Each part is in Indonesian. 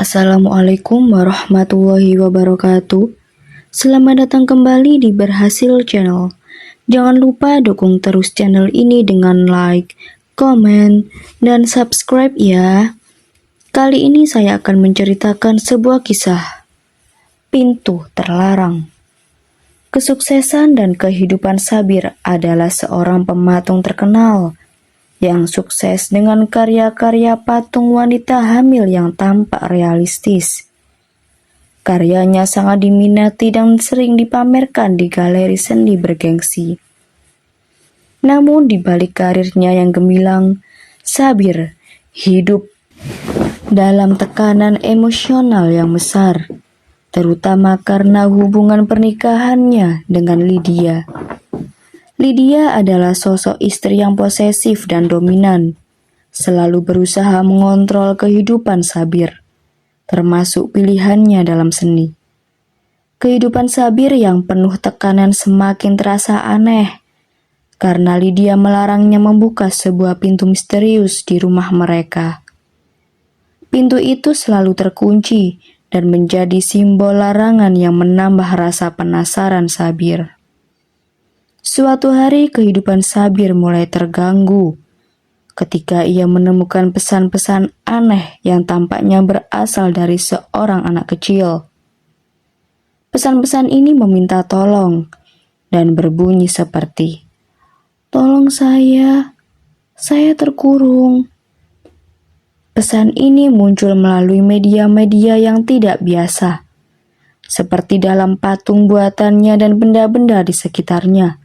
Assalamualaikum warahmatullahi wabarakatuh. Selamat datang kembali di Berhasil Channel. Jangan lupa dukung terus channel ini dengan like, komen, dan subscribe ya. Kali ini saya akan menceritakan sebuah kisah. Pintu Terlarang. Kesuksesan dan kehidupan Sabir adalah seorang pematung terkenal yang sukses dengan karya-karya patung wanita hamil yang tampak realistis. Karyanya sangat diminati dan sering dipamerkan di galeri seni bergengsi. Namun di balik karirnya yang gemilang, Sabir hidup dalam tekanan emosional yang besar, terutama karena hubungan pernikahannya dengan Lydia. Lydia adalah sosok istri yang posesif dan dominan, selalu berusaha mengontrol kehidupan Sabir, termasuk pilihannya dalam seni. Kehidupan Sabir yang penuh tekanan semakin terasa aneh, karena Lydia melarangnya membuka sebuah pintu misterius di rumah mereka. Pintu itu selalu terkunci dan menjadi simbol larangan yang menambah rasa penasaran Sabir. Suatu hari kehidupan Sabir mulai terganggu ketika ia menemukan pesan-pesan aneh yang tampaknya berasal dari seorang anak kecil. Pesan-pesan ini meminta tolong dan berbunyi seperti, "Tolong saya terkurung." Pesan ini muncul melalui media-media yang tidak biasa, seperti dalam patung buatannya dan benda-benda di sekitarnya.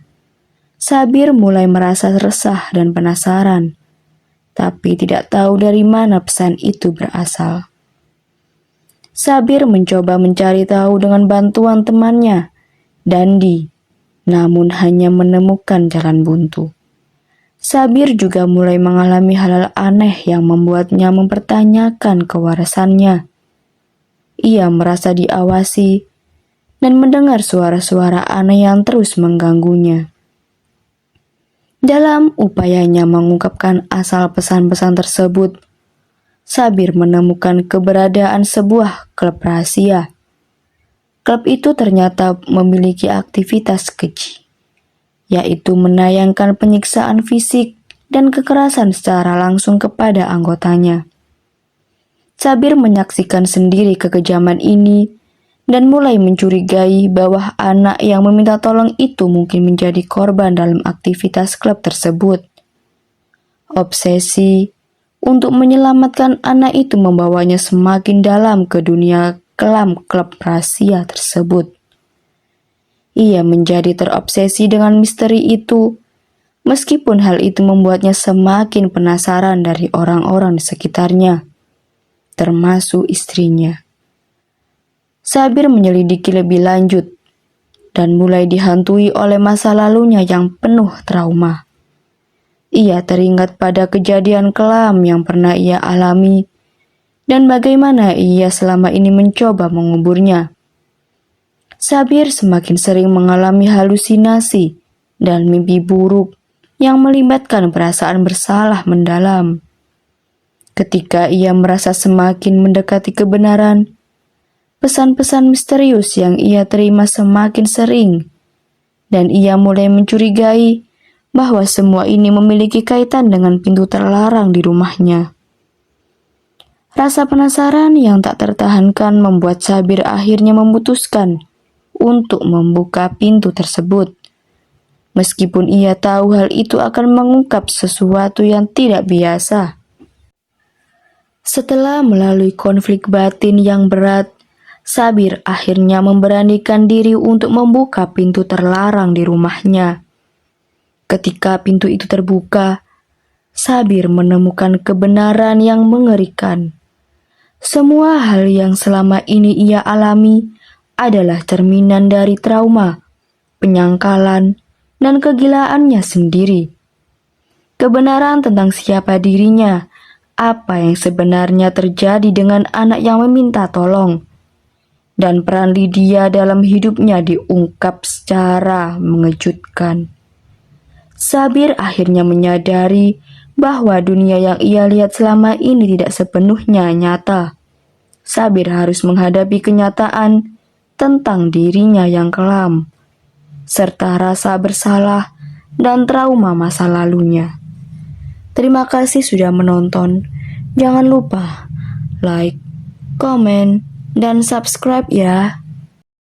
Sabir mulai merasa resah dan penasaran, tapi tidak tahu dari mana pesan itu berasal. Sabir mencoba mencari tahu dengan bantuan temannya, Dandi, namun hanya menemukan jalan buntu. Sabir juga mulai mengalami hal-hal aneh yang membuatnya mempertanyakan kewarasannya. Ia merasa diawasi dan mendengar suara-suara aneh yang terus mengganggunya. Dalam upayanya mengungkapkan asal pesan-pesan tersebut, Sabir menemukan keberadaan sebuah klub rahasia. Klub itu ternyata memiliki aktivitas keji, yaitu menayangkan penyiksaan fisik dan kekerasan secara langsung kepada anggotanya. Sabir menyaksikan sendiri kekejaman ini dan mulai mencurigai bahwa anak yang meminta tolong itu mungkin menjadi korban dalam aktivitas klub tersebut. Obsesi untuk menyelamatkan anak itu membawanya semakin dalam ke dunia kelam klub rahasia tersebut. Ia menjadi terobsesi dengan misteri itu, meskipun hal itu membuatnya semakin penasaran dari orang-orang di sekitarnya, termasuk istrinya. Sabir menyelidiki lebih lanjut dan mulai dihantui oleh masa lalunya yang penuh trauma. Ia teringat pada kejadian kelam yang pernah ia alami dan bagaimana ia selama ini mencoba menguburnya. Sabir semakin sering mengalami halusinasi dan mimpi buruk yang melibatkan perasaan bersalah mendalam. Ketika ia merasa semakin mendekati kebenaran, pesan-pesan misterius yang ia terima semakin sering, dan ia mulai mencurigai bahwa semua ini memiliki kaitan dengan pintu terlarang di rumahnya. Rasa penasaran yang tak tertahankan membuat Sabir akhirnya memutuskan untuk membuka pintu tersebut. Meskipun ia tahu hal itu akan mengungkap sesuatu yang tidak biasa. Setelah melalui konflik batin yang berat, Sabir akhirnya memberanikan diri untuk membuka pintu terlarang di rumahnya. Ketika pintu itu terbuka, Sabir menemukan kebenaran yang mengerikan. Semua hal yang selama ini ia alami adalah cerminan dari trauma, penyangkalan, dan kegilaannya sendiri. Kebenaran tentang siapa dirinya, apa yang sebenarnya terjadi dengan anak yang meminta tolong, dan peran Lydia dalam hidupnya diungkap secara mengejutkan. Sabir akhirnya menyadari bahwa dunia yang ia lihat selama ini tidak sepenuhnya nyata. Sabir harus menghadapi kenyataan tentang dirinya yang kelam, serta rasa bersalah dan trauma masa lalunya. Terima kasih sudah menonton. Jangan lupa like, komen, dan subscribe ya.